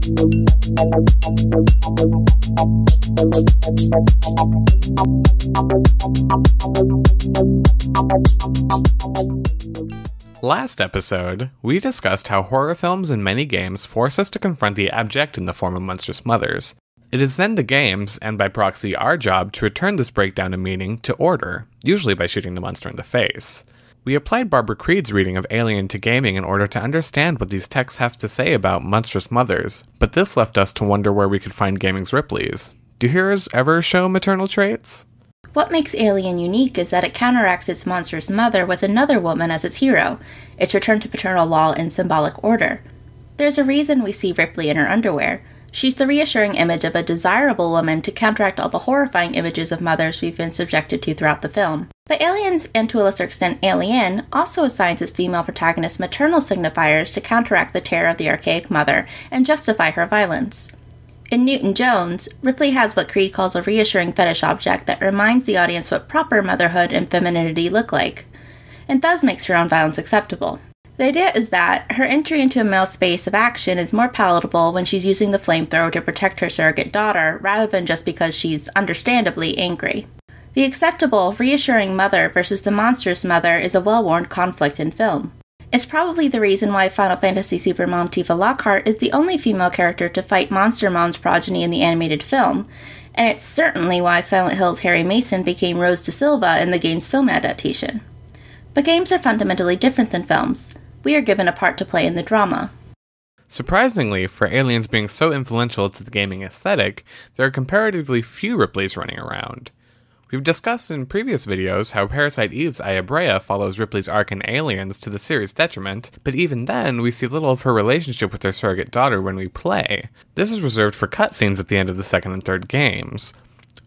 Last episode, we discussed how horror films and many games force us to confront the abject in the form of monstrous mothers. It is then the game's, and by proxy our job, to return this breakdown of meaning to order, usually by shooting the monster in the face. We applied Barbara Creed's reading of Alien to gaming in order to understand what these texts have to say about monstrous mothers, but this left us to wonder where we could find gaming's Ripleys. Do heroes ever show maternal traits? What makes Alien unique is that it counteracts its monstrous mother with another woman as its hero, its return to paternal law in symbolic order. There's a reason we see Ripley in her underwear. She's the reassuring image of a desirable woman to counteract all the horrifying images of mothers we've been subjected to throughout the film. But Aliens, and to a lesser extent Alien, also assigns its female protagonist maternal signifiers to counteract the terror of the archaic mother and justify her violence. In Newton-Jones, Ripley has what Creed calls a reassuring fetish object that reminds the audience what proper motherhood and femininity look like, and thus makes her own violence acceptable. The idea is that her entry into a male space of action is more palatable when she's using the flamethrower to protect her surrogate daughter, rather than just because she's understandably angry. The acceptable, reassuring mother versus the monstrous mother is a well-worn conflict in film. It's probably the reason why Final Fantasy Supermom Tifa Lockhart is the only female character to fight Monster Mom's progeny in the animated film, and it's certainly why Silent Hill's Harry Mason became Rose da Silva in the game's film adaptation. But games are fundamentally different than films. We are given a part to play in the drama. Surprisingly, for Aliens being so influential to the gaming aesthetic, there are comparatively few Ripleys running around. We've discussed in previous videos how Parasite Eve's Aya Brea follows Ripley's arc in Aliens to the series' detriment, but even then, we see little of her relationship with her surrogate daughter when we play. This is reserved for cutscenes at the end of the second and third games.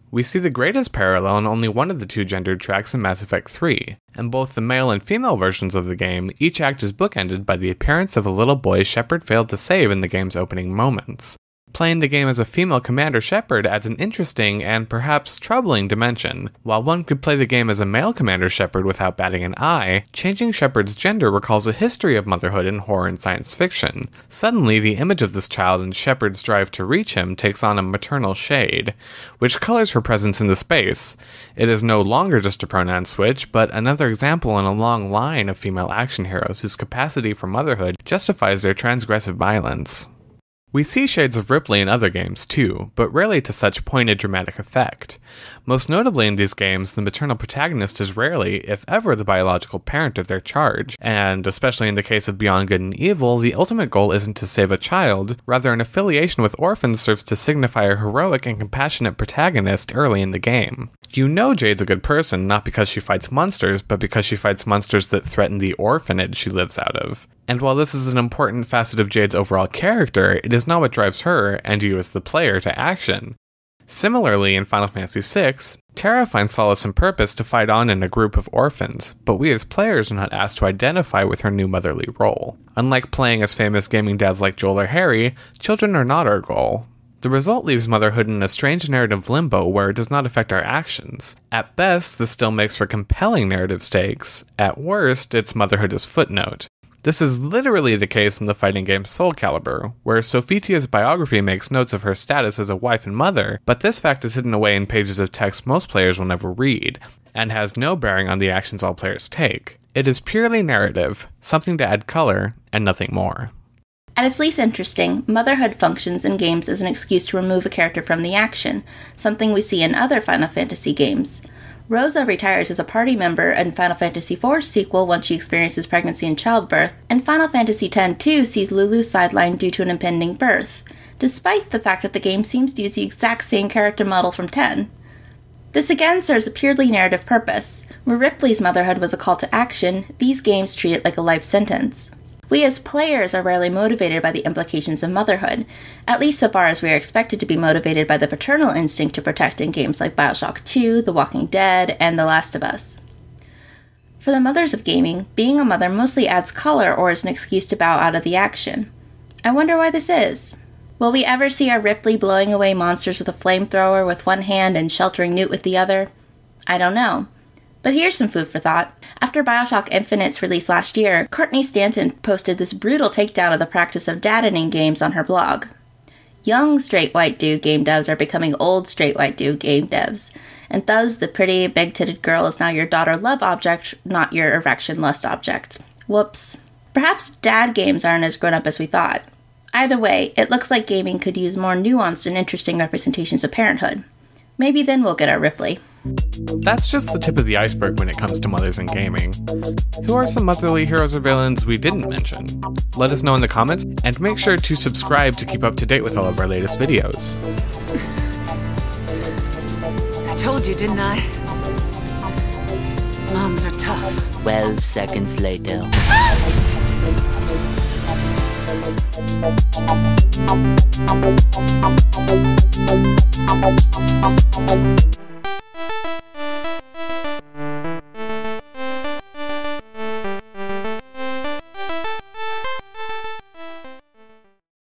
We see the greatest parallel in only one of the two gendered tracks in Mass Effect III, and both the male and female versions of the game each act is bookended by the appearance of a little boy Shepard failed to save in the game's opening moments. Playing the game as a female Commander Shepard adds an interesting and perhaps troubling dimension. While one could play the game as a male Commander Shepard without batting an eye, changing Shepard's gender recalls a history of motherhood in horror and science fiction. Suddenly, the image of this child and Shepard's drive to reach him takes on a maternal shade, which colors her presence in the space. It is no longer just a pronoun switch, but another example in a long line of female action heroes whose capacity for motherhood justifies their transgressive violence. We see shades of Ripley in other games too, but rarely to such pointed dramatic effect. Most notably in these games, the maternal protagonist is rarely, if ever, the biological parent of their charge, and, especially in the case of Beyond Good and Evil, the ultimate goal isn't to save a child, rather an affiliation with orphans serves to signify a heroic and compassionate protagonist early in the game. You know Jade's a good person not because she fights monsters, but because she fights monsters that threaten the orphanage she lives out of. And while this is an important facet of Jade's overall character, it is not what drives her, and you as the player, to action. Similarly, in Final Fantasy VI, Terra finds solace and purpose to fight on in a group of orphans, but we as players are not asked to identify with her new motherly role. Unlike playing as famous gaming dads like Joel or Harry, children are not our goal. The result leaves motherhood in a strange narrative limbo where it does not affect our actions. At best, this still makes for compelling narrative stakes. At worst, its motherhood is footnote. This is literally the case in the fighting game SoulCalibur, where Sophitia's biography makes notes of her status as a wife and mother, but this fact is hidden away in pages of text most players will never read, and has no bearing on the actions all players take. It is purely narrative, something to add color, and nothing more. At its least interesting, motherhood functions in games as an excuse to remove a character from the action, something we see in other Final Fantasy games. Rosa retires as a party member in Final Fantasy IV's sequel once she experiences pregnancy and childbirth, and Final Fantasy X-2 sees Lulu sidelined due to an impending birth, despite the fact that the game seems to use the exact same character model from 10. This again serves a purely narrative purpose. Where Ripley's motherhood was a call to action, these games treat it like a life sentence. We as players are rarely motivated by the implications of motherhood, at least so far as we are expected to be motivated by the paternal instinct to protect in games like Bioshock 2, The Walking Dead, and The Last of Us. For the mothers of gaming, being a mother mostly adds color or is an excuse to bow out of the action. I wonder why this is. Will we ever see our Ripley blowing away monsters with a flamethrower with one hand and sheltering Newt with the other? I don't know. But here's some food for thought. After Bioshock Infinite's release last year, Courtney Stanton posted this brutal takedown of the practice of daddening games on her blog. Young straight white dude game devs are becoming old straight white dude game devs, and thus the pretty, big-titted girl is now your daughter love object, not your erection lust object. Whoops. Perhaps dad games aren't as grown up as we thought. Either way, it looks like gaming could use more nuanced and interesting representations of parenthood. Maybe then we'll get our Ripley. That's just the tip of the iceberg when it comes to mothers in gaming. Who are some motherly heroes or villains we didn't mention? Let us know in the comments, and make sure to subscribe to keep up to date with all of our latest videos. I told you, didn't I? Moms are tough. 12 seconds later.